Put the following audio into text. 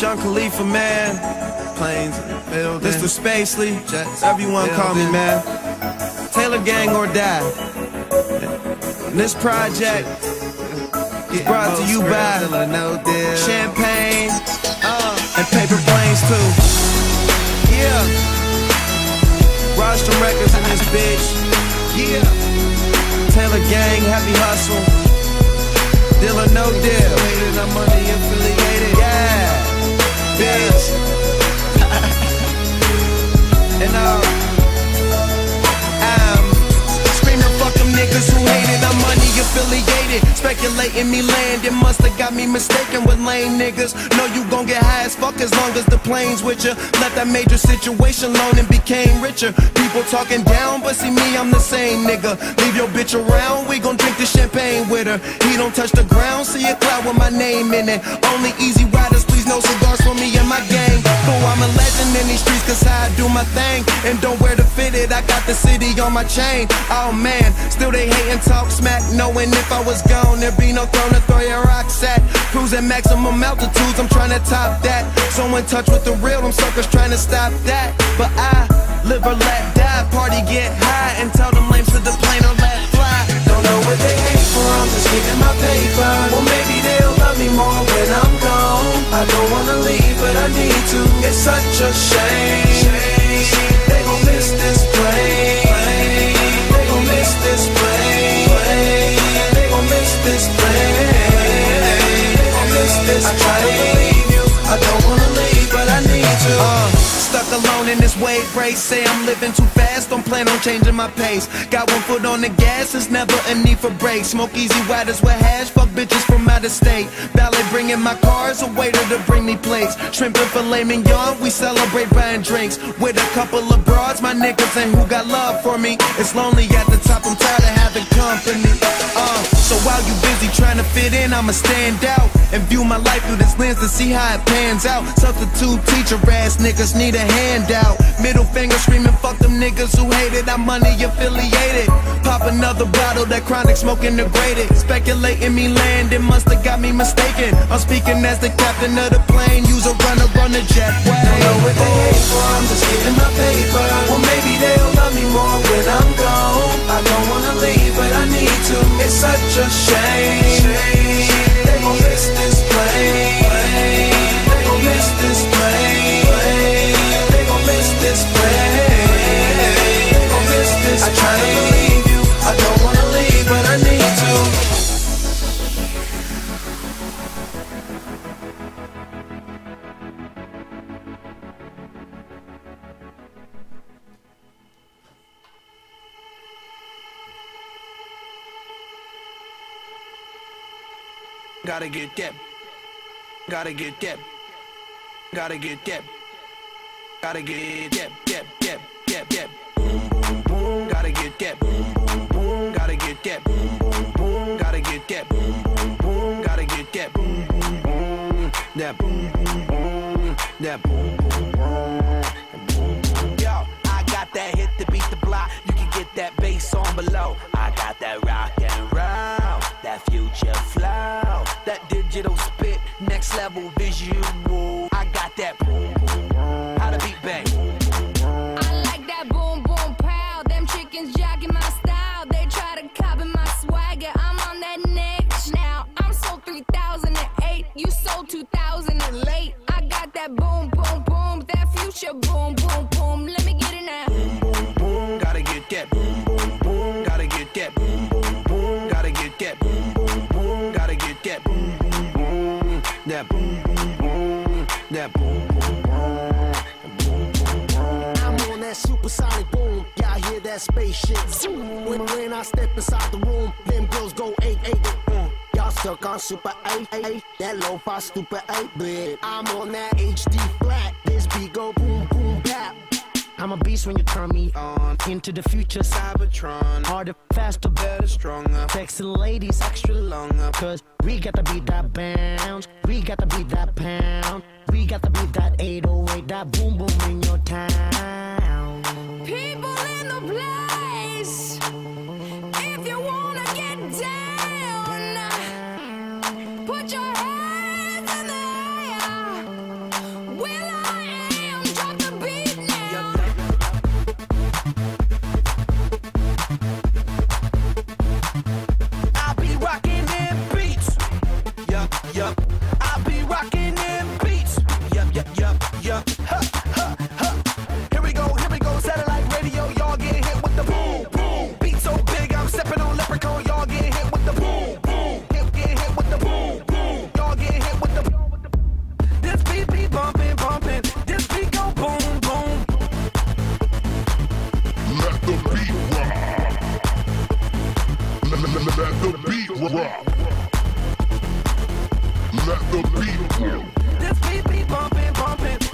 Sean Khalifa, man. Planes in the building. Mr. Spacely, Jets, everyone call me, man. Taylor Gang or Die. And this project is brought to you by Champagne and Paper Planes too. Yeah. Rostrum Records in this bitch. Yeah. Taylor Gang, Heavy Hustle. Deal or No Deal. I'm money affiliated. Yeah. Bitch. And I'm screaming, fuck them niggas who hate it. I'm money affiliated. Speculating me land, it musta got me mistaken with lame niggas. Know you gon' get high as fuck as long as the plane's with ya. Left that major situation alone and became richer. People talking down, but see me, I'm the same nigga. Leave your bitch around, we gon' drink the champagne with her. He don't touch the ground, see a cloud with my name in it. Only easy riders, please no cigars for me and my gang. Fool, I'm a legend in these streets cause I do my thing. And don't wear the fitted, I got the city on my chain. Oh man, still they hate and talk smack, knowing if I was gone there'd be no throne to throw your rocks at. Cruising maximum altitudes, I'm trying to top that. So in touch with the real, them suckers trying to stop that. But I live or let die, party get high, and tell them lames to the plane or let fly. Don't know what they hate for, I'm just getting my paper. Well maybe they'll love me more when I'm gone. I don't wanna leave, but I need to. It's such a shame. They gon' miss this plane. They gon' miss this plane. They gon' miss this plane. They gon' miss this plane. I try to believe you, I don't wanna leave, but I need to. Stuck alone in this wave race, say I'm living too fast, don't plan on changing my pace. Got one foot on the gas, it's never a need for brakes. Smoke easy riders with hash, fuck bitches from out of state. Ballet bringing my cars, a waiter to bring me plates. Shrimp and filet mignon, we celebrate buying drinks. With a couple of broads, my niggas ain't who got love for me. It's lonely at the top, I'm tired of having company. So while you busy trying to fit in, I'ma stand out and view my life through this lens to see how it pans out. Substitute teacher ass niggas need a handout. Middle finger screaming, fuck them niggas who hate it. I'm money affiliated. Pop another bottle, that chronic smoking degraded. Speculating me land, it musta got me mistaken. I'm speaking as the captain of the plane. Use a runner on the jetway. Don't know what they hate for, I'm just getting my paper. Well maybe they'll love me more when I'm gone. I don't wanna leave, but I need to. It's such a shame. They gon' miss this plane. They gon' miss this plane. They gon' miss this plane. They gon' miss this plane. I try to believe you, I don't wanna leave, but I need to. Gotta get that. Gotta get that. Gotta get that. Gotta get that. Boom, boom, boom. Gotta get that. Boom, boom, boom. Gotta get that. Boom, boom, boom. Gotta get that. Boom, boom, boom. Gotta get that. Boom, boom, boom. That boom, boom, boom. That boom, boom, boom. Yo, I got that hit to beat the block. You can get that bass on below. I got that rock and roll, that future flow, that digital spit, next level visual. I got that boom, boom, boom. How the beat bang? I like that boom, boom, pow. Them chickens jogging my style. They try to copy my swagger. I'm on that next now. I'm sold 3008. You sold 2000 and late. I got that boom, boom, boom. That future boom, boom, boom. Let me get it now. Boom, boom, boom. Gotta get that. Boom, boom, boom. Gotta get that. Boom, boom, boom. Gotta get that. Boom, boom, boom. Gotta get that. Boom, boom, boom. That boom, boom, boom. That boom, boom, boom. I'm on that supersonic boom. Y'all hear that spaceship zoom. When I step inside the room, them girls go 8-8. Y'all stuck on super 8-8. That lo-fi stupid 8-bit. I'm on that HD flat. This beat go boom, boom, bap. I'm a beast when you turn me on. Into the future, Cybertron. Harder, faster, better, stronger. Sexy ladies, extra longer. Cause we got to beat that bounce. We got to beat that pound. We got to beat that 808. That boom, boom in your town. People in the place. If you wanna get down. Let the beat rock. Let the beat rock. This beat be bumping, bumping.